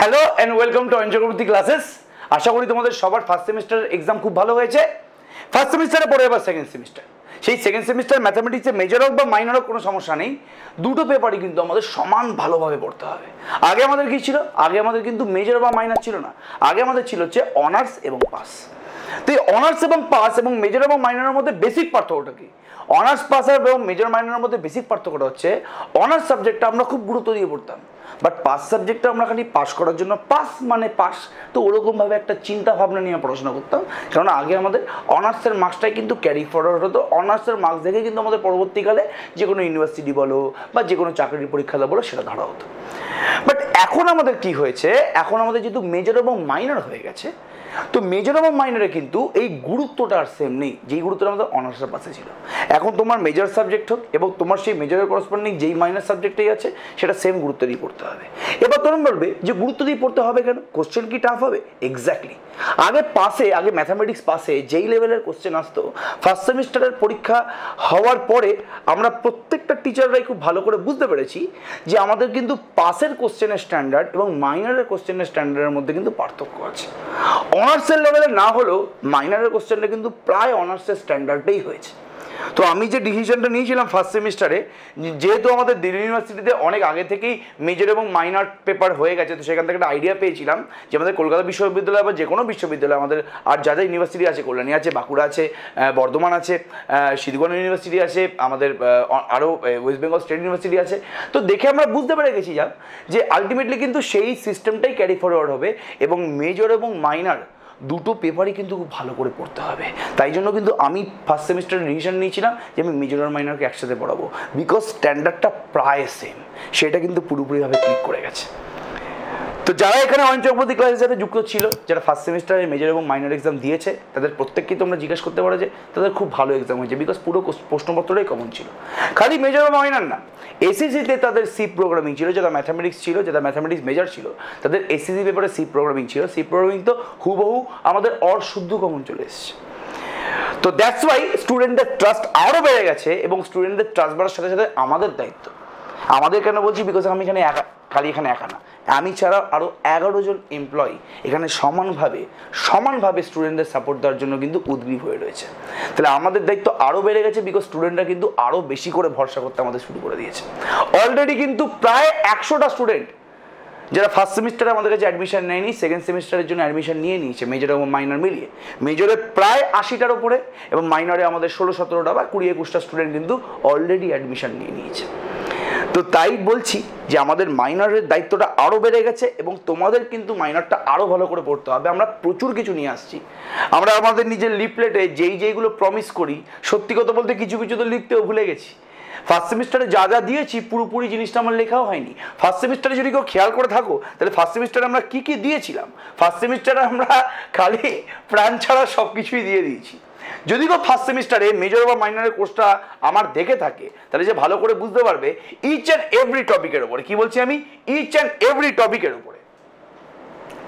Hello and welcome to Ayan Chakraborty classes. আশা করি তোমাদের সবার ফার্স্ট সেমিস্টার এক্সাম খুব ভালো হয়েছে। ফার্স্ট সেমিস্টারে পরে এবার সেকেন্ড সেমিস্টার। সেই সেকেন্ড সেমিস্টার ম্যাথামেটিক্সে মেজর হোক বা মাইনর হোক কোনো সমস্যা নেই, দুটো পেপারই কিন্তু আমাদের সমান ভালোভাবে পড়তে হবে। আগে আমাদের কি ছিল? আগে আমাদের কিন্তু মেজর বা মাইনর ছিল না, আগে আমাদের ছিল হচ্ছে অনার্স এবং পাস। তো এই অনার্স এবং পাস এবং মেজর এবং মাইনরের মধ্যে বেসিক পার্থক্যটা কি? অনার্স পাস এবং মেজর মাইনরের মধ্যে বেসিক পার্থক্যটা হচ্ছে অনার্স সাবজেক্টটা আমরা খুব গুরুত্ব দিয়ে পড়তাম, বাট পাস সাবজেক্টটা আমরা খালি পাস করার জন্য পাস মানে পাস, তো ওরকমভাবে একটা চিন্তা ভাবনা নিয়ে পড়াশোনা করতাম। কারণ আগে আমাদের অনার্সের মার্কসটাই কিন্তু ক্যারি ফরওয়ার্ড হতো, অনার্সের মার্কস দেখে কিন্তু আমাদের পরবর্তীকালে যে কোনো ইউনিভার্সিটি বলো বা যে কোনো চাকরির পরীক্ষা বলো সেটা ধরা হতো। বাট এখন আমাদের কি হয়েছে, এখন আমাদের যেহেতু মেজর এবং মাইনর হয়ে গেছে, তো মেজর এবং মাইনরে কিন্তু এই গুরুত্বটা আর সেম নেই যেই গুরুত্বটা আমাদের অনার্সের পাশে ছিল। এখন তোমার মেজর সাবজেক্ট হোক এবং তোমার সেই মেজরের করসপন্ডিং যেই মাইনর সাবজেক্টেই আছে সেটা সেম গুরুত্ব দিয়ে পড়তে হবে। এবার তোমরা বলবে যে গুরুত্ব দিয়ে পড়তে হবে কেন, কোশ্চেন কি টাফ হবে? এক্স্যাক্টলি। আগে ম্যাথামেটিক্স পাসে যেই লেভেলের কোশ্চেন আসতো, ফার্স্ট সেমিস্টারের পরীক্ষা হওয়ার পরে আমরা প্রত্যেকটা টিচাররাই খুব ভালো করে বুঝতে পেরেছি যে আমাদের কিন্তু পাসের কোশ্চেনের স্ট্যান্ডার্ড এবং মাইনরের কোশ্চেনের স্ট্যান্ডার্ডের মধ্যে কিন্তু পার্থক্য আছে। অনার্সের লেভেলে না হলেও মাইনরের কোশ্চেনটা কিন্তু প্রায় অনার্সের স্ট্যান্ডার্ডেই হয়েছে। তো আমি যে ডিসিশনটা নিয়েছিলাম ফার্স্ট সেমিস্টারে, যেহেতু আমাদের দিল্লি ইউনিভার্সিটিতে অনেক আগে থেকেই মেজর এবং মাইনর পেপার হয়ে গেছে, তো সেখান থেকে একটা আইডিয়া পেয়েছিলাম যে আমাদের কলকাতা বিশ্ববিদ্যালয় বা যে কোনো বিশ্ববিদ্যালয় আমাদের আর যা যা ইউনিভার্সিটি আছে, কল্যাণী আছে, বাঁকুড়া আছে, বর্ধমান আছে, সিদ্ধগঞ্জ ইউনিভার্সিটি আছে, আমাদের আরও ওয়েস্ট বেঙ্গল স্টেট ইউনিভার্সিটি আছে, তো দেখে আমরা বুঝতে পেরে গেছি যে আলটিমেটলি কিন্তু সেই সিস্টেমটাই ক্যারি ফরওয়ার্ড হবে এবং মেজর এবং মাইনর দুটো পেপারই কিন্তু খুব ভালো করে পড়তে হবে। তাই জন্য কিন্তু আমি ফার্স্ট সেমিস্টারে ডিসিশন নিয়েছিলাম যে আমি মেজর আর মাইনরকে একসাথে পড়াবো, বিকজ স্ট্যান্ডার্ডটা প্রায় সেম, সেটা কিন্তু পুরোপুরিভাবে ক্লিক করে গেছে। তো যারা এখানে অয়ন চক্রবর্তী ক্লাসের সাথে যুক্ত ছিল, যারা ফার্স্ট সেমিস্টারে মেজর এবং মাইনর এক্সাম দিয়েছে, তাদের প্রত্যেককেই তোমরা জিজ্ঞেস করতে পারো যে তাদের খুব ভালো এক্সাম হয়েছে, বিকজ পুরো প্রশ্নপত্রটাই কমন ছিল। খালি মেজর এবং মাইনর না, এসএসসিতে তাদের সি প্রোগ্রামিং ছিল, যারা ম্যাথামেটিক্স ছিল, যারা ম্যাথামেটিক্স মেজর ছিল, তাদের এসএসসি পেপারে সি প্রোগ্রামিং ছিল। সি প্রোগ্রামিং তো হুবহু আমাদের শুদ্ধ কমন চলে এসেছে। তো দ্যাটস ওয়াই স্টুডেন্টদের ট্রাস্ট আরও বেড়ে গেছে এবং স্টুডেন্টদের ট্রাস্ট বাড়ার সাথে সাথে আমাদের দায়িত্ব। আমাদের কেন বলছি, বিকজ আমি এখানে এখানে একা না, আমি ছাড়া আরও 11 জন এমপ্লয়ি এখানে সমানভাবে স্টুডেন্টদের সাপোর্ট দেওয়ার জন্য কিন্তু উদ্গ্রীব হয়ে রয়েছে। তাহলে আমাদের দায়িত্ব আরও বেড়ে গেছে, বিকজ স্টুডেন্টরা কিন্তু আরও বেশি করে ভরসা করতে আমাদের শুরু করে দিয়েছে। অলরেডি কিন্তু প্রায় 100টা স্টুডেন্ট যারা ফার্স্ট সেমিস্টারে আমাদের কাছে অ্যাডমিশন নেয়নি, সেকেন্ড সেমিস্টারের জন্য অ্যাডমিশন নিয়ে নিয়েছে মেজর এবং মাইনর মিলিয়ে। মেজরে প্রায় 80টার উপরে এবং মাইনরে আমাদের 16-17টা বা 20-21টা স্টুডেন্ট কিন্তু অলরেডি অ্যাডমিশন নিয়ে নিয়েছে। তো তাই বলছি যে আমাদের মাইনরের দায়িত্বটা আরও বেড়ে গেছে এবং তোমাদের কিন্তু মাইনরটা আরও ভালো করে পড়তে হবে। আমরা প্রচুর কিছু নিয়ে আসছি, আমরা আমাদের নিজের লিফলেটে যেইগুলো প্রমিস করি, সত্যি কথা বলতে কিছু কিছু তো লিখতেও ভুলে গেছি। ফার্স্ট সেমিস্টারে যা যা দিয়েছি পুরোপুরি জিনিসটা আমার লেখাও হয়নি। ফার্স্ট সেমিস্টারে যদি কেউ খেয়াল করে থাকো, তাহলে ফার্স্ট সেমিস্টারে আমরা কী কী দিয়েছিলাম, ফার্স্ট সেমিস্টারে আমরা খালি প্রাণ ছাড়া সব কিছুই দিয়ে দিয়েছি। যদি কেউ ফার্স্ট সেমিস্টারে মেজর বা মাইনরের কোর্সটা আমার দেখে থাকে, তাহলে যে ভালো করে বুঝতে পারবে ইচ অ্যান্ড এভরি টপিকের উপরে, কি বলছি আমি, ইচ অ্যান্ড এভরি টপিকের উপরে,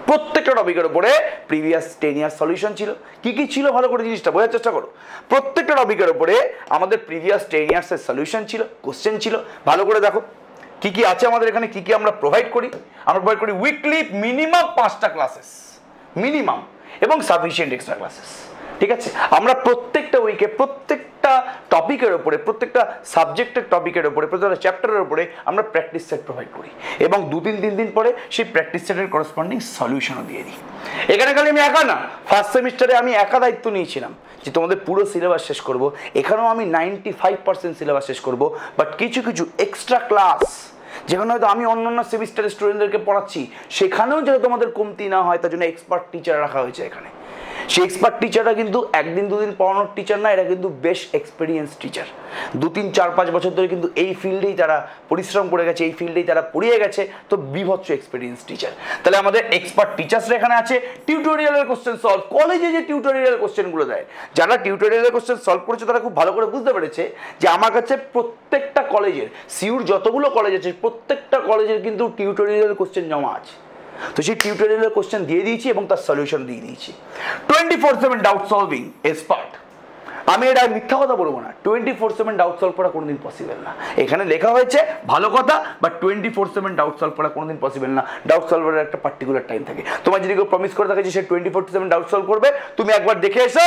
প্রত্যেকটা টপিকের উপরে প্রিভিয়াস 10 ইয়ার সলিউশন ছিল। কি কি ছিল ভালো করে জিনিসটা বোঝার চেষ্টা করো। প্রত্যেকটা টপিকের উপরে আমাদের প্রিভিয়াস 10 ইয়ার্সের সলিউশন ছিল, কোশ্চেন ছিল। ভালো করে দেখো কি কি আছে আমাদের এখানে, কি কি আমরা প্রোভাইড করি। আমরা প্রোভাইড করি উইকলি মিনিমাম 5টা ক্লাসেস, মিনিমাম, এবং সাফিসিয়েন্ট এক্সট্রা ক্লাসেস। ঠিক আছে, আমরা প্রত্যেকটা উইকে প্রত্যেকটা টপিকের উপরে, প্রত্যেকটা সাবজেক্টের টপিকের উপরে, প্রত্যেকটা চ্যাপ্টারের উপরে আমরা প্র্যাকটিস সেট প্রোভাইড করি এবং 2-3 দিন পরে সেই প্র্যাকটিস সেটের করসপন্ডিং সলিউশনও দিয়ে দিই। এখানে খালি আমি একা না, ফার্স্ট সেমিস্টারে আমি একা দায়িত্ব নিয়েছিলাম যে তোমাদের পুরো সিলেবাস শেষ করব। এখানেও আমি 95% সিলেবাস শেষ করব, বাট কিছু কিছু এক্সট্রা ক্লাস যেখানে হয়তো আমি অন্যান্য সেমিস্টারের স্টুডেন্টদেরকে পড়াচ্ছি, সেখানেও যাতে তোমাদের কমতি না হয় তার জন্য এক্সপার্ট টিচার রাখা হয়েছে এখানে। সেই এক্সপার্ট টিচাররা কিন্তু 1-2 দিন পড়ানোর টিচার না, এরা কিন্তু বেশ এক্সপিরিয়েন্স টিচার। 2-3-4-5 বছর ধরে কিন্তু এই ফিল্ডেই তারা পরিশ্রম করে গেছে, এই ফিল্ডেই তারা পড়িয়ে গেছে, তো বিভৎস এক্সপিরিয়েন্স টিচার। তাহলে আমাদের এক্সপার্ট টিচার্সরা এখানে আছে। টিউটোরিয়ালের কোশ্চেন সলভ, কলেজে যে টিউটোরিয়াল কোশ্চেনগুলো দেয়, যারা টিউটোরিয়ালের কোশ্চেন সলভ করেছে তারা খুব ভালো করে বুঝতে পেরেছে যে আমার কাছে প্রত্যেকটা কলেজের, সিউর যতগুলো কলেজ আছে প্রত্যেকটা কলেজের কিন্তু টিউটোরিয়াল কোশ্চেন জমা আছে। তো সেই টিউটোরিয়ালের কোশ্চেন দিয়ে দিয়েছি এবং তার সলিউশন দিয়ে দিয়েছি। 24/7 ডাউট সলভিং এক্সপার্ট। আমি এটা মিথ্যা কথা বলবো না, 24/7 ডাউট সলভ করা কোনোদিন পসিবল না। এখানে লেখা হয়েছে ভালো কথা, বাট 24/7 ডাউট সলভ করা কোনোদিন পসিবল না। ডাউট সলভারের একটা পার্টিকুলার টাইম থাকে। তোমার যদি কেউ প্রমিস করে থাকে যে সে 24/7 ডাউট সলভ করবে, তুমি একবার দেখে এসো,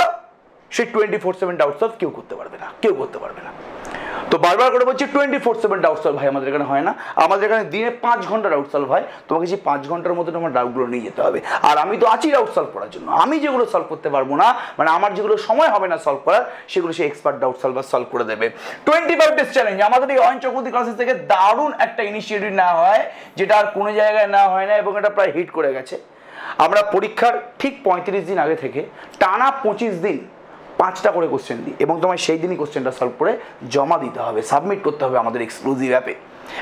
সে 24/7 ডাউট সলভ কেউ করতে পারবে না, কেউ করতে পারবে না। তো বারবার করে বলছি 24/7 ডাউট সলভ ভাই আমাদের এখানে হয় না। আমাদের এখানে দিনে 5 ঘন্টা ডাউট সলভ হয়। তোমাকে সেই 5 ঘন্টার মধ্যে তোমার ডাউটগুলো নিয়ে যেতে হবে। আর আমি তো আছি ডাউট সলভ করার জন্য। আমি যেগুলো সলভ করতে পারবো না, মানে আমার যেগুলো সময় হবে না সলভ করার, সেগুলো সে এক্সপার্ট ডাউট সলভার সলভ করে দেবে। 25 ডেজ চ্যালেঞ্জ আমাদের এই অয়ন চক্রবর্তী ক্লাসেস থেকে দারুণ একটা ইনিশিয়েটিভ নেওয়া হয়, যেটা আর কোনো জায়গায় নেওয়া হয় না, এবং এটা প্রায় হিট করে গেছে। আমরা পরীক্ষার ঠিক 35 দিন আগে থেকে টানা 25 দিন 5টা করে কোশ্চেন দিই, এবং তোমায় সেই দিনই কোশ্চেনটা সলভ করে জমা দিতে হবে, সাবমিট করতে হবে আমাদের এক্সক্লুসিভ অ্যাপে।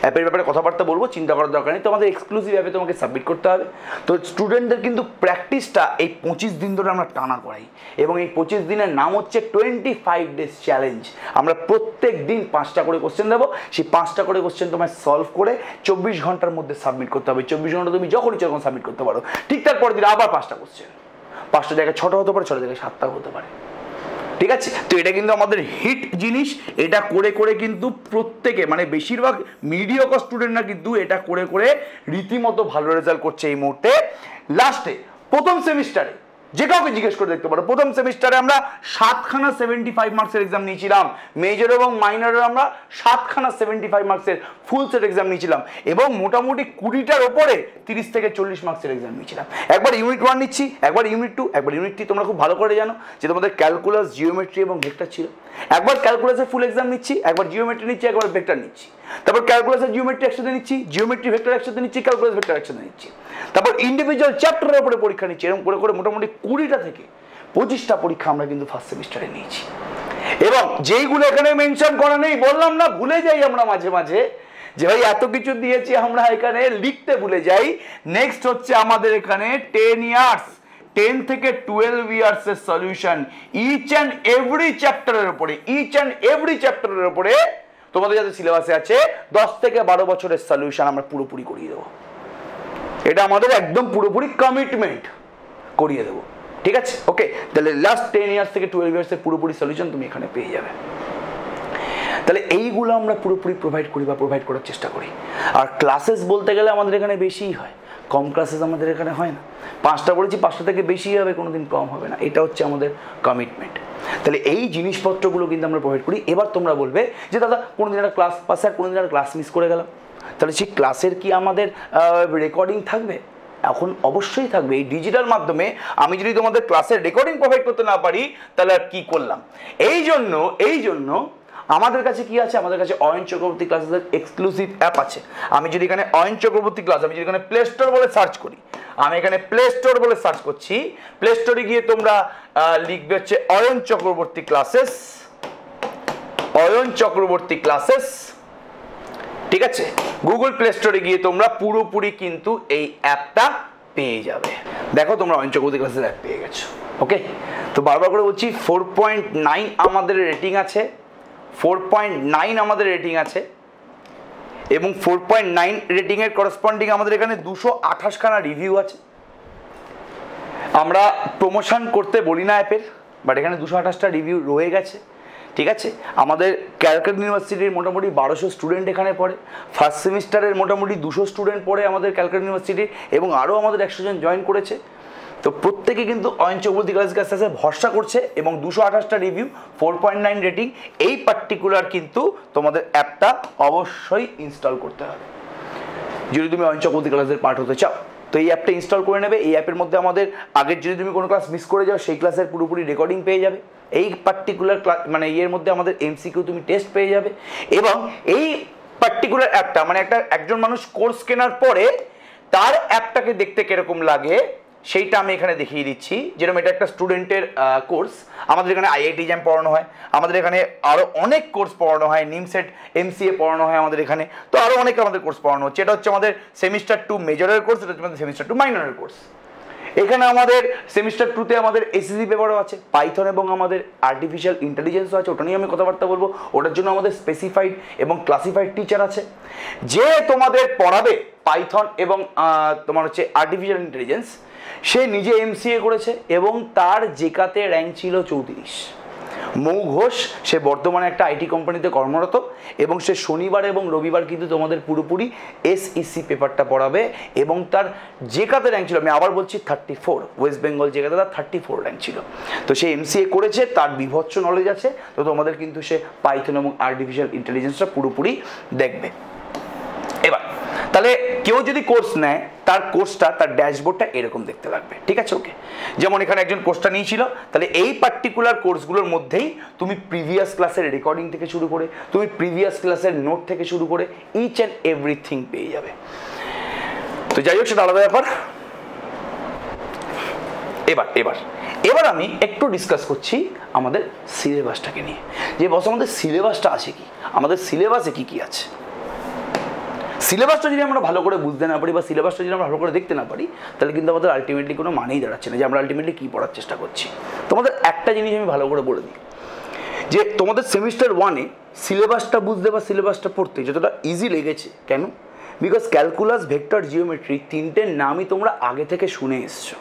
অ্যাপের ব্যাপারে কথাবার্তা বলবো, চিন্তা করার দরকার নেই। তোমাদের এক্সক্লুসিভ অ্যাপে তোমাকে সাবমিট করতে হবে। তো স্টুডেন্টদের কিন্তু প্র্যাকটিসটা এই 25 দিন ধরে আমরা টানা করাই, এবং এই 25 দিনের নাম হচ্ছে 25 ডেজ চ্যালেঞ্জ। আমরা প্রত্যেক দিন 5টা করে কোশ্চেন দেবো। সেই 5টা করে কোশ্চেন তোমায় সলভ করে 24 ঘন্টার মধ্যে সাবমিট করতে হবে। 24 ঘন্টা তুমি যখন ইচ্ছা তখন সাবমিট করতে পারো। ঠিক তারপর দিন আবার 5টা কোশ্চেন, 5টা জায়গায় 6টা হতে পারে, 6টা জায়গায় 7টাও হতে পারে। ঠিক আছে, তো এটা কিন্তু আমাদের হিট জিনিস। এটা করে করে কিন্তু প্রত্যেকে, মানে বেশিরভাগ মিডিওকর স্টুডেন্টরা কিন্তু এটা করে করে রীতিমতো ভালো রেজাল্ট করছে এই মুহূর্তে। লাস্টে প্রথম সেমিস্টারে যে কাউকে জিজ্ঞেস করে দেখতে পারো, প্রথম সেমিস্টারে আমরা 7খানা 75 মার্কসের এক্সাম নিয়েছিলাম। মেজর এবং মাইনরের আমরা 7খানা 75 মার্কসের ফুল সেট এক্সাম নিয়েছিলাম, এবং মোটামুটি 20টার ওপরে 30 থেকে 40 মার্কসের এক্সাম নিয়েছিলাম। একবার ইউনিট 1 নিচ্ছি, একবার ইউনিট 2, একবার ইউনিট 3। তোমরা খুব ভালো করে জানো যে তোমাদের ক্যালকুলাস, জিওমেট্রি এবং ভেক্টর ছিল। একবার ক্যালকুলাসের ফুল এক্সাম নিচ্ছি, একবার জিওমেট্রি নিচ্ছি, একবার ভেক্টর নিচ্ছি। তারপর ক্যালকুলাসের জিওমেট্রি একসাথে নিচ্ছি, জিওমেট্রি ভেক্টর একসাথে নিচ্ছি, ক্যালকুলাস ভেক্টর একসাথে নিচ্ছি। তারপর ইন্ডিভিজুয়াল চ্যাপ্টারের উপরে পরীক্ষা নিচ্ছি। এরকম করে করে মোটামুটি 20টা থেকে 25টা পরীক্ষা আমরা কিন্তু ফার্স্ট সেমিস্টারে নিয়েছি। এবং যেইগুলো এখানে মেনশন করা নেই, বললাম না, ভুলে যাই আমরা মাঝে মাঝে যে ভাই এত কিছু দিয়েছি, আমরা এখানে লিখতে ভুলে যাই। নেক্সট হচ্ছে আমাদের এখানে 10 ইয়ার্স, 10 থেকে 12 ইয়ার্স এর সলিউশন ইচ অ্যান্ড এভরি চ্যাপ্টারের উপরে, ইচ অ্যান্ড এভরি চ্যাপ্টারের উপরে তোমাদের যাতে সিলেবাসে আছে 10 থেকে 12 বছরের সলিউশন আমরা পুরোপুরি করিয়ে দেবো। এটা আমাদের একদম পুরোপুরি কমিটমেন্ট, করিয়ে দেবো। ঠিক আছে, ওকে। তাহলে লাস্ট 10 ইয়ার্স থেকে 12 ইয়ার্স এর পুরোপুরি সলিউশন তুমি এখানে পেয়ে যাবে। তাহলে এইগুলো আমরা পুরোপুরি প্রোভাইড করি বা প্রোভাইড করার চেষ্টা করি। আর ক্লাসেস বলতে গেলে আমাদের এখানে বেশিই হয়, কম ক্লাসেস আমাদের এখানে হয় না। 5টা বলেছি, 5টা থেকে বেশি হবে, কোনোদিন কম হবে না। এটা হচ্ছে আমাদের কমিটমেন্ট। তাহলে এই জিনিসপত্রগুলো কিন্তু আমরা প্রোভাইড করি। এবার তোমরা বলবে যে দাদা কোনোদিন একটা ক্লাস বা স্যার কোনোদিন একটা ক্লাস মিস করে গেলাম, তাহলে সেই ক্লাসের কি আমাদের রেকর্ডিং থাকবে? এখন অবশ্যই থাকবে। এই ডিজিটাল মাধ্যমে আমি যদি তোমাদের ক্লাসের রেকর্ডিং প্রোভাইড করতে না পারি, তাহলে আর কি করলাম? এই জন্য আমাদের কাছে কি আছে? আমাদের কাছে অয়ন চক্রবর্তী ক্লাসের এক্সক্লুসিভ অ্যাপ আছে। আমি যদি এখানে অয়ন চক্রবর্তী ক্লাস, আমি যদি এখানে প্লে স্টোর বলে সার্চ করি, আমি এখানে প্লে স্টোর বলে সার্চ করছি, প্লে স্টোরে গিয়ে তোমরা লিখবে হচ্ছে অয়ন চক্রবর্তী ক্লাসেস, অয়ন চক্রবর্তী ক্লাসেস। ঠিক আছে, গুগল প্লে স্টোরে গিয়ে তোমরা পুরোপুরি কিন্তু এই অ্যাপটা পেয়ে যাবে। দেখো তোমরা অয়ন চক্রবর্তী ক্লাসের অ্যাপ পেয়ে গেছো। ওকে, তো বারবার করে বলছি 4.9 আমাদের রেটিং আছে, 4.9 আমাদের রেটিং আছে, এবং 4.9 রেটিংয়ের করসপন্ডিং আমাদের এখানে 228খানা রিভিউ আছে। আমরা প্রমোশন করতে বলি না অ্যাপের, বাট এখানে 228টা রিভিউ রয়ে গেছে। ঠিক আছে, আমাদের ক্যালকাটা ইউনিভার্সিটির মোটামুটি 1200 স্টুডেন্ট এখানে পড়ে। ফার্স্ট সেমিস্টারের মোটামুটি 200 স্টুডেন্ট পড়ে আমাদের ক্যালকাটা ইউনিভার্সিটি, এবং আরও আমাদের 100 জন জয়েন করেছে। তো প্রত্যেকে কিন্তু অয়ন চক্রবর্তী ক্লাসের কাছে ভরসা করছে, এবং 228টা রিভিউ, 4.9 রেটিং। এই পার্টিকুলার কিন্তু তোমাদের অ্যাপটা অবশ্যই ইনস্টল করতে হবে যদি তুমি অয়ন চক্রবর্তী ক্লাসের পার্ট হতে চাও। তো এই অ্যাপটা ইনস্টল করে নেবে। এই অ্যাপের মধ্যে আমাদের আগের যদি তুমি কোনো ক্লাস মিস করে যাও, সেই ক্লাসের পুরোপুরি রেকর্ডিং পেয়ে যাবে। এই পার্টিকুলার মানে এর মধ্যে আমাদের এমসিকিউ তুমি টেস্ট পেয়ে যাবে। এবং এই পার্টিকুলার অ্যাপটা মানে একজন মানুষ কোর্স কেনার পরে তার অ্যাপটাকে দেখতে কিরকম লাগে সেইটা আমি এখানে দেখিয়ে দিচ্ছি। যেরকম এটা একটা স্টুডেন্টের কোর্স, আমাদের এখানে আইআইটি জ্যাম পড়ানো হয়, আমাদের এখানে আরও অনেক কোর্স পড়ানো হয়, নিমসেট এমসিএ পড়ানো হয় আমাদের এখানে। তো আরও অনেক আমাদের কোর্স পড়ানো হচ্ছে। এটা হচ্ছে আমাদের সেমিস্টার 2 মেজরের কোর্স, এটা হচ্ছে আমাদের সেমিস্টার 2 মাইনরের কোর্স। এখানে আমাদের সেমিস্টার 2তে আমাদের এসএসসি পেপারও আছে, পাইথন এবং আমাদের আর্টিফিশিয়াল ইন্টেলিজেন্সও আছে, ওটা নিয়ে আমি কথাবার্তা বলবো। ওটার জন্য আমাদের স্পেসিফাইড এবং ক্লাসিফাইড টিচার আছে, যে তোমাদের পড়াবে পাইথন এবং তোমার হচ্ছে আর্টিফিশিয়াল ইন্টেলিজেন্স। সে নিজে এমসিএ করেছে এবং তার জেকাতে র্যাঙ্ক ছিল 34। মৌ ঘোষ, সে বর্তমানে একটা আইটি কোম্পানিতে কর্মরত এবং সে শনিবার এবং রবিবার কিন্তু তোমাদের পুরোপুরি এসইসি পেপারটা পড়াবে এবং তার জেকাতে র্যাঙ্ক ছিল, আমি আবার বলছি 34, ওয়েস্ট বেঙ্গল জেকাতে তার 34 র্যাঙ্ক ছিল। তো সে এমসিএ করেছে, তার বিভৎস নলেজ আছে, তো তোমাদের কিন্তু সে পাইথন এবং আর্টিফিশিয়াল ইন্টেলিজেন্সটা পুরোপুরি দেখবে। এবার তাহলে কেউ যদি কোর্স নেয় তার কোর্সটা, তার ড্যাশবোর্ডটা এরকম দেখতে লাগবে, ঠিক আছে? ওকে, যেমন এখানে একজন কোর্সটা নিয়েছিল, তাহলে এই পার্টিকুলার কোর্সগুলোর মধ্যেই তুমি প্রিভিয়াস ক্লাসের রেকর্ডিং থেকে শুরু করে, তুমি প্রিভিয়াস ক্লাসের নোট থেকে শুরু করে ইচ অ্যান্ড এভরিথিং পেয়ে যাবে। তো যাই হোক, সেটা আলাদা ব্যাপার। এবার আমি একটু ডিসকাস করছি আমাদের সিলেবাসটাকে নিয়ে, যে বস আমাদের সিলেবাসটা আছে কি, আমাদের সিলেবাসে কি কি আছে। সিলেবাসটা যদি আমরা ভালো করে বুঝতে না পারি বা সিলেবাসটা যদি আমরা ভালো করে দেখতে না পারি, তাহলে কিন্তু আমাদের আলটিমেটলি কোনো মানেই দাঁড়াচ্ছে না যে আমরা আলটিমেটলি কী পড়ার চেষ্টা করছি। তোমাদের একটা জিনিস আমি ভালো করে বলে দিই, যে তোমাদের সেমিস্টার 1-এ সিলেবাসটা বুঝতে বা সিলেবাসটা পড়তে যতটা ইজি লেগেছে, কেন? বিকজ ক্যালকুলাস, ভেক্টর, জিওমেট্রি তিনটের নামই তোমরা আগে থেকে শুনে এসছো,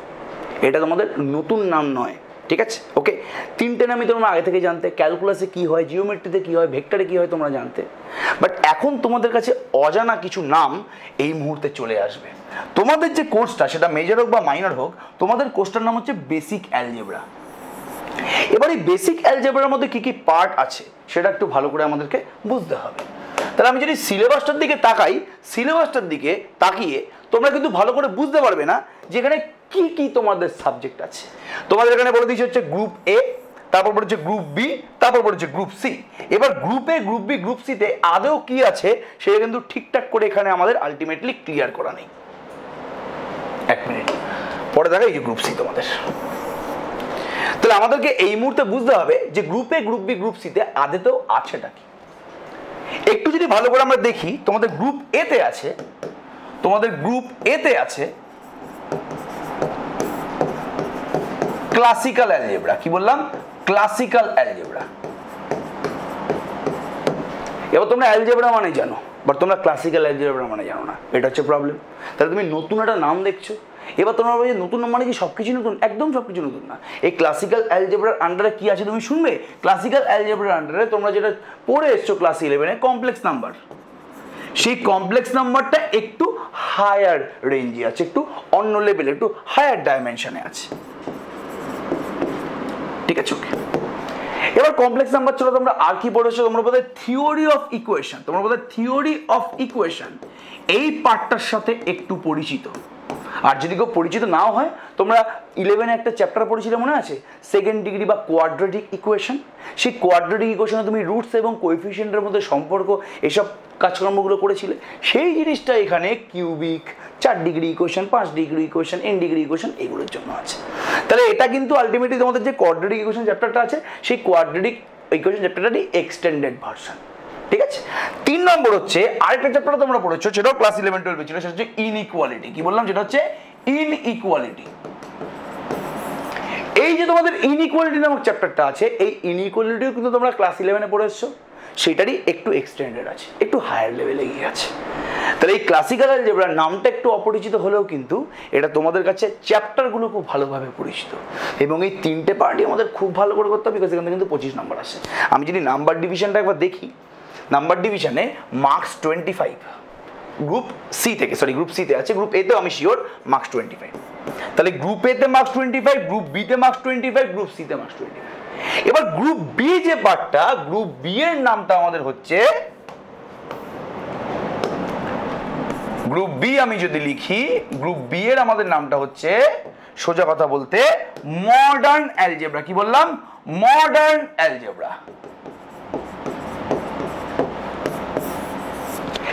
এটা তোমাদের নতুন নাম নয়, ঠিক আছে? ওকে, তিনটে নামই তোমরা আগে থেকে জানতে, ক্যালকুলাসে কী হয়, জিওমেট্রিতে কী হয়, ভেক্টরে কী হয় তোমরা জানতে। বাট এখন তোমাদের কাছে অজানা কিছু নাম এই মুহূর্তে চলে আসবে। তোমাদের যে কোর্সটা, সেটা মেজর হোক বা মাইনর হোক, তোমাদের কোর্সটার নাম হচ্ছে বেসিক অ্যালজেব্রা। এবার এই বেসিক অ্যালজেব্রার মধ্যে কী কী পার্ট আছে সেটা একটু ভালো করে আমাদেরকে বুঝতে হবে। তাহলে আমি যদি সিলেবাসটার দিকে তাকাই, সিলেবাসটার দিকে তাকিয়ে তোমরা কিন্তু ভালো করে বুঝতে পারবে না যেখানে কি কি তোমাদের সাবজেক্ট আছে। তোমাদের এখানে বলে দিয়েছে হচ্ছে গ্রুপ এ, তারপর বলেছে গ্রুপ বি, তারপর বলেছে গ্রুপ সি। এবার group A, group B, group সিতে আদৌ কি আছে সেটা কিন্তু ঠিকঠাক করে এখানে আমাদের আলটিমেটলি ক্লিয়ার করা নেই। এক মিনিট পরে দেখা, এই যে গ্রুপ সি তোমাদের। তাহলে আমাদেরকে এই মুহূর্তে বুঝতে হবে যে group A, group B, group সিতে আদতেও আছেটা কি। একটু যদি ভালো করে আমরা দেখি, তোমাদের গ্রুপ এতে আছে, তোমাদের গ্রুপ এতে আছে ক্লাসিক্যাল অ্যালজেব্রা। কি বললাম? Classical algebra. এবার তোমরা অ্যালজেব্রা মানে জানো, বাট তোমরা ক্লাসিক্যাল অ্যালজেব্রা মানে জানো না, এটা হচ্ছে প্রবলেম। তাহলে তুমি নতুন একটা নাম দেখছো, এবার তোমরা বলছো নতুন নাম মানে কি সবকিছু নতুন? একদম সবকিছু নতুন না। এই ক্লাসিক্যাল অ্যালজেব্রার আন্ডারে কি আছে তুমি শুনবে। ক্লাসিক্যাল অ্যালজেব্রার আন্ডারে তোমরা যেটা পড়ে এসছো ক্লাস 11-এ, কমপ্লেক্স নাম্বার। সেই কমপ্লেক্স নাম্বারটা একটু হায়ার রেঞ্জে আছে, একটু অন্য লেভেলে, একটু হায়ার ডাইমেনশনে আছে, ঠিক আছে? ওকে, এবার কমপ্লেক্স নাম্বার ছিল, তোমরা আর কি পড়েছো? তোমরা বোধহয় থিওরি অফ ইকুয়েশন, তোমরা বোধহয় থিওরি অফ ইকুয়েশন এই পার্টটার সাথে একটু পরিচিত। আর যদি কেউ পরিচিত নাও হয়, তোমরা 11-এ একটা চ্যাপ্টার পড়েছিলে মনে আছে, সেকেন্ড ডিগ্রি বা কোয়াড্রেটিক ইকুয়েশন। সেই কোয়াড্রেটিক ইকুয়েশনে তুমি রুটস এবং কোএফিসিয়েন্টের মধ্যে সম্পর্ক, এসব কাজকর্মগুলো করেছিলে। সেই জিনিসটা এখানে cubic, 4 degree equation, 5 degree equation, n degree equation এগুলোর জন্য আছে। তাহলে এটা কিন্তু আলটিমেটলি তোমাদের যে কোয়াড্রেটিক ইকুয়েশন চ্যাপ্টারটা আছে, সেই কোয়াড্রেটিক ইকুয়েশন চ্যাপ্টারটারই এক্সটেন্ডেড ভার্সন, ঠিক আছে? 3 নম্বর হচ্ছে আরেকটা চ্যাপ্টার তোমরা পড়েছো, সেটাও ক্লাস 11-12 ছিল, সেটা হচ্ছে ইনইকুয়ালিটি। কি বললাম? যেটা হচ্ছে ইনইকুয়ালিটি। এই যে তোমাদের ইনইকুয়ালিটি নামক চ্যাপ্টারটা আছে, এই ইনইকুয়ালিটিও কিন্তু তোমরা ক্লাস 11-এ পড়ে এসছো, সেটারই একটু এক্সটেন্ডেড আছে, একটু হায়ার লেভেলে গিয়ে আছে। তাহলে এই ক্লাসিক্যাল অ্যালজেব্রার নামটা একটু অপরিচিত হলেও কিন্তু এটা তোমাদের কাছে চ্যাপ্টারগুলো খুব ভালোভাবে পরিচিত, এবং এই 3টে পার্টি আমাদের খুব ভালো করে করতে হবে, বিকজ এখানে কিন্তু 25 নম্বর আসে। আমি যদি নাম্বার ডিভিশনটা একবার দেখি, নাম্বার ডিভিশনে মার্কস 25 গ্রুপ সি থেকে, সরি গ্রুপ সিতে আছে, গ্রুপ এতেও আমি শিওর মার্কস 25। তাহলে গ্রুপ এতে মার্কস 25, গ্রুপ বিতে মার্কস 25, গ্রুপ সিতে মার্কস 25। এবার গ্রুপ বি যে পার্টটা, গ্রুপ বি এর নামটা আমাদের হচ্ছে, গ্রুপ বি আমি যদি লিখি, গ্রুপ বি এর আমাদের নামটা হচ্ছে সোজা কথা বলতে মডার্ন অ্যালজেব্রা। কি বললাম? Modern algebra.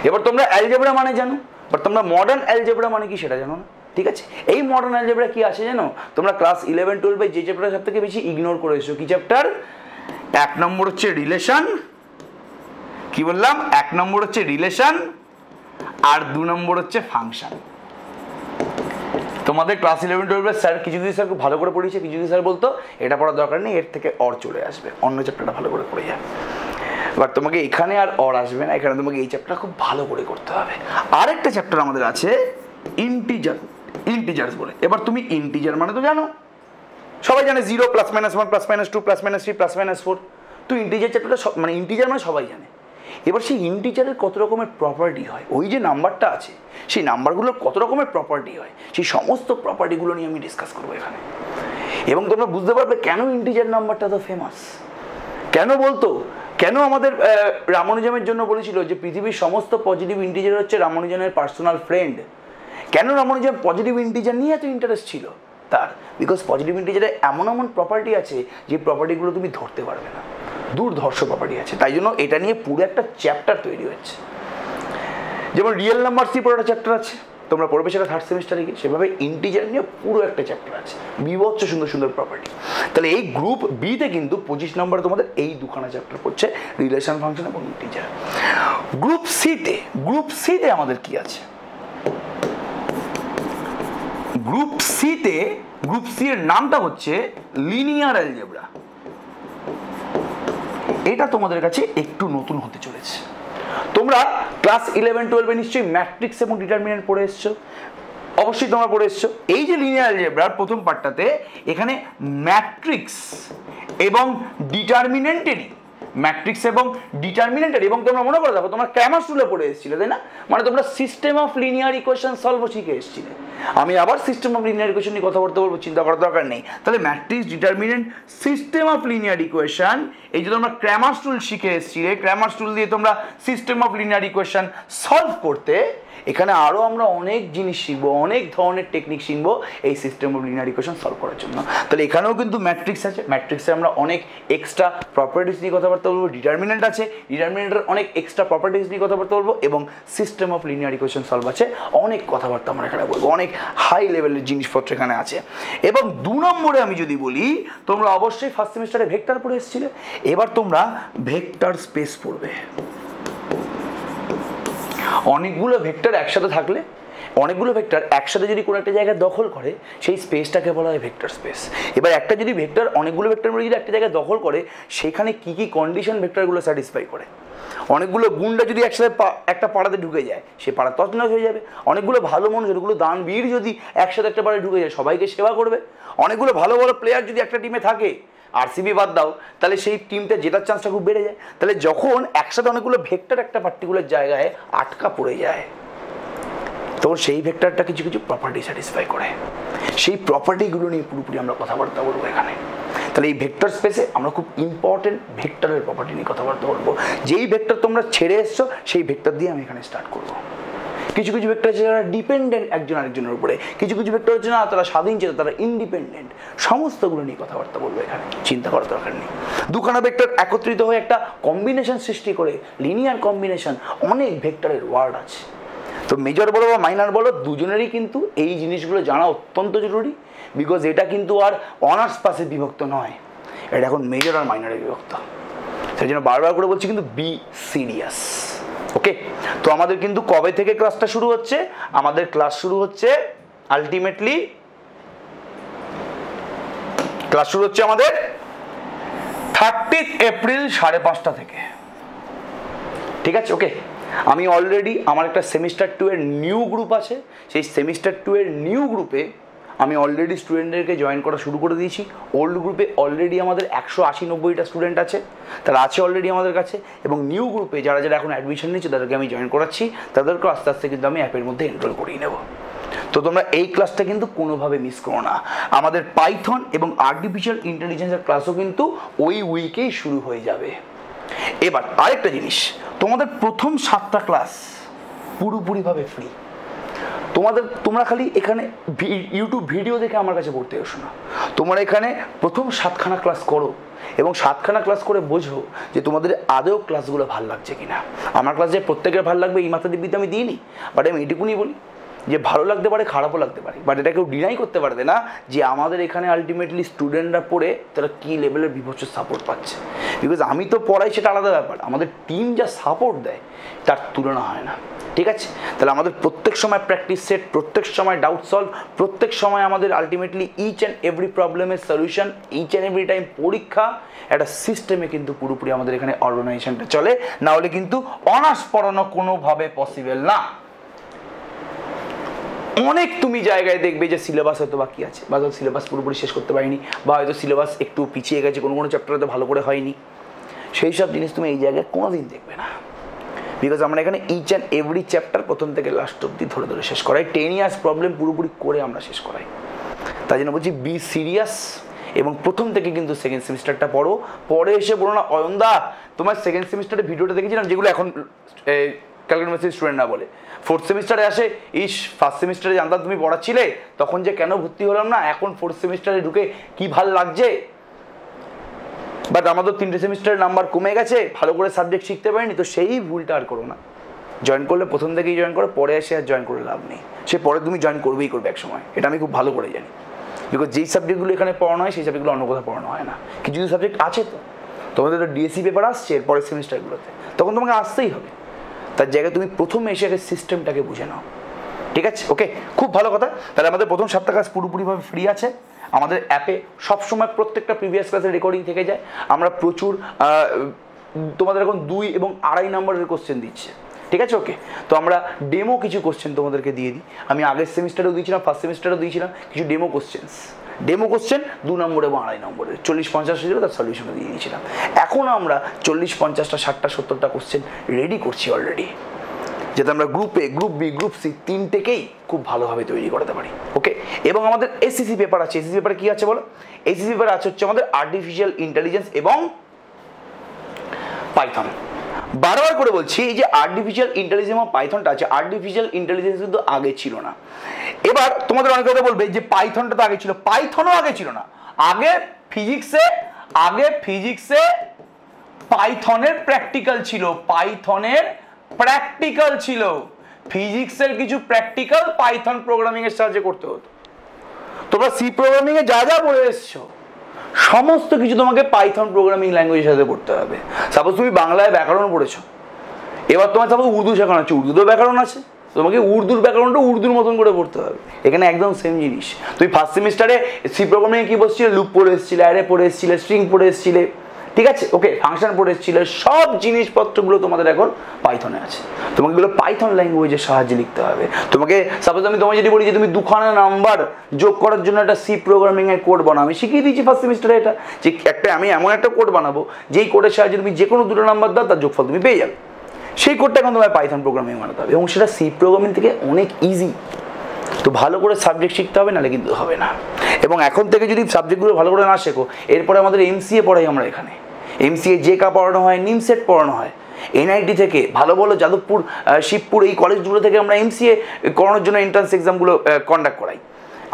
এবার তোমরা অ্যালজেব্রা মানে জানো, বাট তোমরা মডার্ন অ্যালজেব্রা মানে কি সেটা জানো না, ঠিক আছে? এই মডার্ন অ্যালজেব্রা কি আছে জানো? তোমরা ক্লাস 11-12 যে চ্যাপ্টার সব থেকে বেশি ইগনোর করে এসো, কি চ্যাপ্টার? 1 নম্বর হচ্ছে রিলেশন। কি বললাম? 1 নম্বর হচ্ছে রিলেশন, আর 2 নম্বর হচ্ছে ফাংশন। তোমাদের ক্লাস 11-12 স্যার কিছু যদি স্যার খুব ভালো করে পড়িয়েছে, কিছু যদি স্যার বলতো এটা পড়ার দরকার নেই, এর থেকে অর চলে আসবে, অন্য চ্যাপ্টারটা ভালো করে পড়ে যাবে। বাট তোমাকে এখানে আর অর আসবে না, এখানে তোমাকে এই চ্যাপ্টার খুব ভালো করে করতে হবে। আরেকটা চ্যাপ্টার আমাদের আছে ইন্টিজার্স বলে। এবার তুমি ইন্টিজার মানে তো জানো, সবাই জানে 0 +-1 +-2 +-3 +-4, তো ইন্টিজার চ্যাপ্টারটা মানে ইন্টিজার মানে সবাই জানে। এবার সেই ইন্টিজারের কত রকমের প্রপার্টি হয়, ওই যে নাম্বারটা আছে সেই নাম্বারগুলোর কত রকমের প্রপার্টি হয়, সেই সমস্ত প্রপার্টিগুলো নিয়ে আমি ডিসকাস করবো এখানে। এবং তোমরা বুঝতে পারবে কেন ইন্টিজার নাম্বারটা তো ফেমাস, কেন বলতো, কেন আমাদের রামানুজমের জন্য বলেছিল যে পৃথিবীর সমস্ত পজিটিভ ইন্টিজার হচ্ছে রামানুজনের পার্সোনাল ফ্রেন্ড। কেন রামানুজন পজিটিভ ইন্টিজার নিয়ে এত ইন্টারেস্ট ছিল তার, বিকজ পজিটিভ ইন্টিজারে এমন এমন প্রপার্টি আছে যে প্রপার্টিগুলো তুমি ধরতে পারবে না, দুর্ধর্ষ প্রপার্টি আছে, তাই জন্য এটা নিয়ে পুরো একটা চ্যাপ্টার তৈরি হচ্ছে। যেমন রিয়েল নাম্বার পুরো একটা চ্যাপ্টার আছে, তোমরা পড়বে সেটা থার্ড সেমিস্টারে গিয়ে, সেভাবে ইন্টিজার নিয়ে পুরো একটা চ্যাপ্টার আছে, বিভৎস সুন্দর সুন্দর প্রপার্টি। তাহলে এই গ্রুপ বিতে কিন্তু 25 নম্বরে তোমাদের এই দুখানা চ্যাপ্টার পড়ছে, রিলেশন ফাংশন এবং ইন্টিজার। গ্রুপ সিতে আমাদের কি আছে, গ্রুপ সি এর নামটা হচ্ছে লিনিয়ার অ্যালজেব্রা। এটা তোমাদের কাছে একটু নতুন হতে চলেছে। তোমরা ক্লাস 11-12 নিশ্চয়ই ম্যাট্রিক্স এবং ডিটারমিনেন্ট পড়ে এসছো, অবশ্যই তোমরা পড়ে এসছো। এই যে লিনিয়ার অ্যালজেব্রার প্রথম পার্টটাতে এখানে ম্যাট্রিক্স এবং ডিটারমিনেন্টেরই এবং তোমরা মনে করে দেখো তোমরা ক্র্যামার রুলে পড়ে এসেছিলে, তাই না? মানে তোমরা system of linear equation solve শিখে এসেছিলে। আমি আবার সিস্টেম অফ লিনিয়ার ইকুয়েশন নিয়ে কথা বলতে বলবো, চিন্তা করার দরকার নেই। তাহলে matrix, determinant, system of linear equation, এই যে তোমরা ক্র্যামার রুল শিখে এসেছিলে, ক্র্যামার রুল দিয়ে তোমরা system of linear equation solve করতে, এখানে আরও আমরা অনেক জিনিস শিখবো, অনেক ধরনের টেকনিক শিখবো এই system of linear equation solve করার জন্য। তাহলে এখানেও কিন্তু ম্যাট্রিক্স আছে, ম্যাট্রিক্সে আমরা অনেক এক্সট্রা প্রপার্টিস নিয়ে কথাবার্তা বলবো, ডিটারমিনেন্ট আছে, ডিটারমিনেন্টের অনেক এক্সট্রা প্রপার্টিস নিয়ে কথাবার্তা বলবো, এবং system of linear equation solve আছে, অনেক কথাবার্তা আমরা এখানে বলবো, অনেক হাই লেভেলের জিনিসপত্র এখানে আছে। এবং 2 নম্বরে আমি যদি বলি, তোমরা অবশ্যই ফার্স্ট সেমিস্টারে ভেক্টর পড়ে এসেছিলে, এবার তোমরা ভেক্টর স্পেস পড়বে। অনেকগুলো ভেক্টর একসাথে থাকলে, অনেকগুলো ভেক্টর একসাথে যদি কোনো একটা জায়গায় দখল করে, সেই স্পেসটাকে বলা হয় ভেক্টর স্পেস। এবার একটা যদি ভেক্টর অনেকগুলো ভেক্টর মিলে যদি একটা জায়গায় দখল করে, সেখানে কি কি কন্ডিশন ভেক্টরগুলো স্যাটিসফাই করে। অনেকগুলো গুন্ডা যদি একসাথে একটা পাড়াতে ঢুকে যায়, সে পাড়া তছনছ হয়ে যাবে। অনেকগুলো ভালো মানুষ, অনেকগুলো দানবীর যদি একসাথে একটা পাড়ায় ঢুকে যায়, সবাইকে সেবা করবে। অনেকগুলো ভালো ভালো প্লেয়ার যদি একটা টিমে থাকে, আরসিবি বাদ দাও, তাহলে সেই টিমটা জেতার চান্সটা খুব বেড়ে যায়। তাহলে যখন একসাথে অনেকগুলো ভেক্টর একটা পার্টিকুলার জায়গায় আটকা পড়ে যায়, তখন সেই ভেক্টরটা কিছু কিছু প্রপার্টি স্যাটিসফাই করে, সেই প্রপার্টিগুলো নিয়ে পুরোপুরি আমরা কথাবার্তা বলবো এখানে। তাহলে এই ভেক্টর স্পেসে আমরা খুব ইম্পর্টেন্ট ভেক্টরের প্রপার্টি নিয়ে কথাবার্তা বলবো। যেই ভেক্টর তোমরা ছেড়ে এসছো, সেই ভেক্টর দিয়ে আমি এখানে স্টার্ট করবো। কিছু কিছু ভেক্টর আছে যারা ডিপেন্ডেন্ট একজন আরেকজনের উপরে, কিছু কিছু ভেক্টর হচ্ছে না তারা স্বাধীনচেতা, তারা ইন্ডিপেন্ডেন্ট। সমস্তগুলো নিয়ে কথাবার্তা বলবো এখানে, চিন্তা করার দরকার নেই। দুখানা ভেক্টর একত্রিত হয়ে একটা কম্বিনেশন সৃষ্টি করে, লিনিয়ার কম্বিনেশন, অনেক ভেক্টরের ওয়ার্ড আছে। তো মেজর বলো বা মাইনর বলো, দুজনেরই কিন্তু এই জিনিসগুলো জানা অত্যন্ত জরুরি, বিকজ এটা কিন্তু আর অনার্স পাসে বিভক্ত নয়, এটা এখন মেজর আর মাইনরে বিভক্ত। সেই জন্য বারবার করে বলছি কিন্তু বি সিরিয়াস, ওকে? তো আমাদের কিন্তু কবে থেকে ক্লাসটা শুরু হচ্ছে? আমাদের ক্লাস শুরু হচ্ছে আলটিমেটলি ক্লাস শুরু হচ্ছে আমাদের 30 এপ্রিল 5:30 থেকে, ঠিক আছে? ওকে, আমি অলরেডি আমার একটা সেমিস্টার 2 এর নিউ গ্রুপ আছে, সেই সেমিস্টার 2 এর নিউ গ্রুপে আমি অলরেডি স্টুডেন্টদেরকে জয়েন করা শুরু করে দিয়েছি। ওল্ড গ্রুপে অলরেডি আমাদের 180-90টা স্টুডেন্ট আছে, তারা আছে অলরেডি আমাদের কাছে, এবং নিউ গ্রুপে যারা যারা এখন অ্যাডমিশন নিচ্ছে তাদেরকে আমি জয়েন করাচ্ছি, তাদেরকেও আস্তে আস্তে কিন্তু আমি অ্যাপের মধ্যে এনরোল করিয়ে নেব। তো তোমরা এই ক্লাসটা কিন্তু কোনোভাবে মিস করো না। আমাদের পাইথন এবং আর্টিফিশিয়াল ইন্টেলিজেন্সের ক্লাসও কিন্তু ওই উইকেই শুরু হয়ে যাবে। এবার আরেকটা জিনিস, তোমাদের প্রথম 7টা ক্লাস পুরোপুরিভাবে ফ্রি। তোমরা খালি এখানে ইউটিউব ভিডিও দেখে আমার কাছে পড়তে এসো না, তোমরা এখানে প্রথম 7খানা ক্লাস করো এবং 7খানা ক্লাস করে বোঝো যে তোমাদের আদৌ ক্লাসগুলো ভালো লাগছে কিনা। আমার ক্লাস যে প্রত্যেকের ভালো লাগবে এই মাথা দিব্যিতে আমি দিইনি, বাট আমি এটুকুনি বলি যে ভালো লাগতে পারে, খারাপও লাগতে পারে, বাট এটা কেউ ডিনাই করতে পারবে না যে আমাদের এখানে আলটিমেটলি স্টুডেন্টরা পড়ে তারা কী লেভেলের বিভৎস সাপোর্ট পাচ্ছে। বিকজ আমি তো পড়াই সেটা আলাদা ব্যাপার, আমাদের টিম যা সাপোর্ট দেয় তার তুলনা হয় না, ঠিক আছে? তাহলে আমাদের প্রত্যেক সময় প্র্যাকটিস সেট, প্রত্যেক সময় ডাউট সলভ, প্রত্যেক সময় আমাদের আলটিমেটলি ইচ অ্যান্ড এভরি প্রবলেমের solution, each and every time পরীক্ষা, একটা সিস্টেমে কিন্তু পুরোপুরি আমাদের এখানে অর্গানাইজেশনটা চলে, না হলে কিন্তু অনার্স পড়ানো কোনোভাবে পসিবল না। অনেক তুমি জায়গায় দেখবে যে সিলেবাস হয়তো বাকি আছে, বা হয়তো সিলেবাস পুরোপুরি শেষ করতে পারিনি, বা হয়তো সিলেবাস একটু পিছিয়ে গেছে, কোনো কোনো চ্যাপ্টার হয়তো ভালো করে হয়নি। সেই সব জিনিস তুমি এই জায়গায় কোনোদিন দেখবে না, বিকজ আমরা এখানে ইচ অ্যান্ড এভরি চ্যাপ্টার প্রথম থেকে লাস্ট অব্দি ধরে ধরে শেষ করাই, 10 ইয়ার্স প্রবলেম পুরোপুরি করে আমরা শেষ করাই। তাই জন্য বলছি বি সিরিয়াস, এবং প্রথম থেকে কিন্তু সেকেন্ড সেমিস্টারটা পড়ো। পরে এসে বলো না অয়নদা তোমার সেকেন্ড সেমিস্টারের ভিডিওটা দেখেছিলাম, যেগুলো এখন ক্যালকাটা ইউনিভার্সিটির স্টুডেন্টরা বলে, ফোর্থ সেমিস্টারে আসে, ফার্স্ট সেমিস্টারে জানতাম তুমি পড়াচ্ছিলে, তখন যে কেন ভর্তি হলাম না, এখন ফোর্থ সেমিস্টারে ঢুকে কি ভাল লাগছে। বাট আমাদের 3টে সেমিস্টারের নাম্বার কমে গেছে, ভালো করে সাবজেক্ট শিখতে পারিনি, তো সেই ভুলটা আর করো না। জয়েন করলে প্রথম থেকেই জয়েন করো, পরে এসে আর জয়েন করে লাভ নেই। সে পরে তুমি জয়েন করবেই করবে এক সময়, এটা আমি খুব ভালো করে জানি। বিকজ যেই সাবজেক্টগুলো এখানে পড়ানো হয় সেই সাবজেক্টগুলো অন্য কোথাও পড়ানো হয় না। কিছু কিছু সাবজেক্ট আছে, তো তোমাদের তো ডিএসসি পেপার আসছে পরের সেমিস্টারগুলোতে, তখন তোমাকে আসতেই হবে। তার জায়গায় তুমি প্রথমে এসে সিস্টেমটাকে বুঝে নাও, ঠিক আছে? ওকে, খুব ভালো কথা। তাহলে আমাদের প্রথম 7টা ক্লাস পুরোপুরিভাবে ফ্রি আছে। আমাদের অ্যাপে সবসময় প্রত্যেকটা প্রিভিয়াস ক্লাসের রেকর্ডিং থেকে যায়। আমরা প্রচুর তোমাদের এখন 2 এবং 2.5 নম্বরের কোশ্চেন দিচ্ছে, ঠিক আছে? ওকে, তো আমরা ডেমো কিছু কোশ্চেন তোমাদেরকে দিয়ে দিই। আমি আগের সেমিস্টারেও দিয়েছিলাম, ফার্স্ট সেমিস্টারেও দিয়েছিলাম কিছু ডেমো কোশ্চেন 2 নম্বর এবং 2.5 নম্বরের 40-50 ছিল, তার সলিউশনও দিয়ে দিয়েছিলাম। এখন আমরা 40-50টা 60টা 70টা কোশ্চেন রেডি করছি অলরেডি, যাতে আমরা group A, group B, group C 3টেকেই খুব ভালোভাবে তৈরি করতে পারি। ওকে, এবং আমাদের এসএসসি পেপার আছে। এসএসসি পেপারে কি আছে বলো? এসএসসি পেপারে আছে হচ্ছে আমাদের আর্টিফিশিয়াল ইন্টেলিজেন্স এবং পাইথন। বারবার করে বলছি, এই যে আর্টিফিশিয়াল ইন্টেলিজেন্স এবং পাইথনটা আছে, আর্টিফিশিয়াল ইন্টেলিজেন্স কিন্তু আগে ছিল না। এবার তোমাদের অনেক কথা বলবে যে পাইথনটা তো আগে ছিল, পাইথনও আগে ছিল না। আগে ফিজিক্সে পাইথনের প্র্যাকটিক্যাল ছিল, ফিজিক্সের কিছু প্র্যাকটিক্যাল পাইথন প্রোগ্রামিং এর সাহায্যে করতে হতো। তোমরা সি প্রোগ্রামিং এ যা যা পড়ে এসছো সমস্ত কিছু তোমাকে পাইথন প্রোগ্রামিং ল্যাঙ্গুয়েজের সাথে পড়তে হবে। সাপোজ তুমি বাংলায় ব্যাকরণ পড়েছো, এবার তোমার সাপোজ উর্দু শেখানো হচ্ছে, উর্দুতেও ব্যাকরণ আছে, তোমাকে উর্দুর ব্যাকরণটা উর্দুর মতন করে পড়তে হবে। এখানে একদম সেম জিনিস। তুমি ফার্স্ট সেমিস্টারে সি প্রোগ্রামিং কি বসছিলে, লুপ পড়ে এসেছিলে, অ্যারে পড়ে এসেছিলে, স্ট্রিং পড়ে এসেছিলে, ঠিক আছে? ওকে, ফাংশন পড়ে এসেছিলে, সব জিনিসপত্রগুলো তোমাদের এখন পাইথনে আছে। তোমাকে এগুলো পাইথন ল্যাঙ্গুয়েজের সাহায্যে লিখতে হবে। তোমাকে সাপোজ আমি তোমায় যদি বলি যে তুমি 2খানা নাম্বার যোগ করার জন্য একটা সি প্রোগ্রামিং এর কোড বানাও, আমি শিখিয়ে দিয়েছি ফার্স্ট সেমিস্টারে এটা, যে আমি এমন একটা কোড বানাবো যেই কোডের সাহায্যে তুমি যে কোনো 2টো নাম্বার দাও তার যোগফল তুমি পেয়ে যাবে। সেই কোডটা এখন তোমায় পাইথন প্রোগ্রামিং বানাতে হবে, এবং সেটা সি প্রোগ্রামিং থেকে অনেক ইজি। তো ভালো করে সাবজেক্ট শিখতে হবে, নাহলে কিন্তু হবে না। এবং এখন থেকে যদি সাবজেক্টগুলো ভালো করে না শেখো, এরপরে আমাদের এমসিএ পড়াই আমরা এখানে। এমসিএ জেকা পড়ানো হয়, নিমসেট পড়ানো হয়। এনআইটি থেকে ভালো ভালো যাদবপুর, শিবপুর এই কলেজগুলো থেকে আমরা এমসিএ করানোর জন্য এন্ট্রান্স এক্সামগুলো কন্ডাক্ট করাই,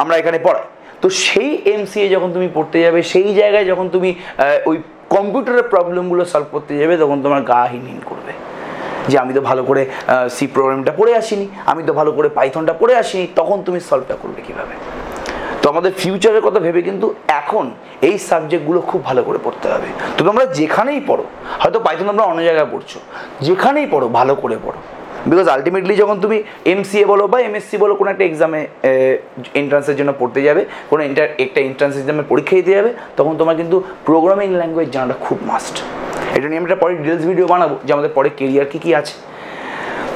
আমরা এখানে পড়াই। তো সেই এমসিএ যখন তুমি পড়তে যাবে, সেই জায়গায় যখন তুমি ওই কম্পিউটারের প্রবলেমগুলো সলভ করতে যাবে, তখন তোমার গা হিনহিন করবে যে আমি তো ভালো করে সি প্রোগ্রামটা পড়ে আসিনি, আমি তো ভালো করে পাইথনটা পড়ে আসিনি, তখন তুমি সলভটা করবে কীভাবে? তো আমাদের ফিউচারের কথা ভেবে কিন্তু এখন এই সাবজেক্টগুলো খুব ভালো করে পড়তে হবে। তো তোমরা যেখানেই পড়ো, হয়তো পাইথন তোমরা অন্য জায়গায় পড়ছো, যেখানেই পড়ো ভালো করে পড়ো। বিকজ আলটিমেটলি যখন তুমি এমসিএ বলো বা এমএসসি বলো, কোনো একটা এক্সামে এন্ট্রান্সের জন্য পড়তে যাবে, কোনো একটা এন্ট্রান্স এক্সামে পরীক্ষা দিতে যাবে, তখন তোমার কিন্তু প্রোগ্রামিং ল্যাঙ্গুয়েজ জানাটা খুব মাস্ট। এটা নিয়ে আমি একটা পরে ডিটেলস ভিডিও বানাবো যে আমাদের পরে কেরিয়ার কী আছে।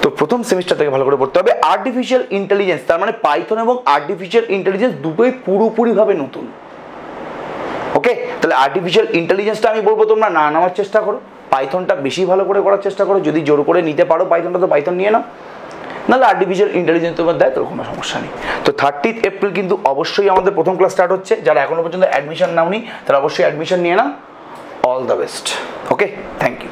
তো প্রথম সেমিস্টার থেকে ভালো করে পড়তে হবে। আর্টিফিশিয়াল ইন্টেলিজেন্স, তার মানে পাইথন এবং আর্টিফিশিয়াল ইন্টেলিজেন্স দুটোই পুরোপুরিভাবে নতুন। ওকে, তাহলে আর্টিফিশিয়াল ইন্টেলিজেন্সটা আমি বলবো তোমরা না নেওয়ার চেষ্টা করো, পাইথনটা বেশি ভালো করে করার চেষ্টা করো। যদি জোর করে নিতে পারো পাইথনটা, তো পাইথন নিয়ে নাও, নাহলে আর্টিফিশিয়াল ইন্টেলিজেন্স তোমার দেয়, তোর কোনো সমস্যা নেই। তো 30 এপ্রিল কিন্তু অবশ্যই আমাদের প্রথম ক্লাস স্টার্ট হচ্ছে। যারা এখনো পর্যন্ত অ্যাডমিশন নাওনি তারা অবশ্যই অ্যাডমিশন নিয়ে নাও। All the best. Okay, thank you.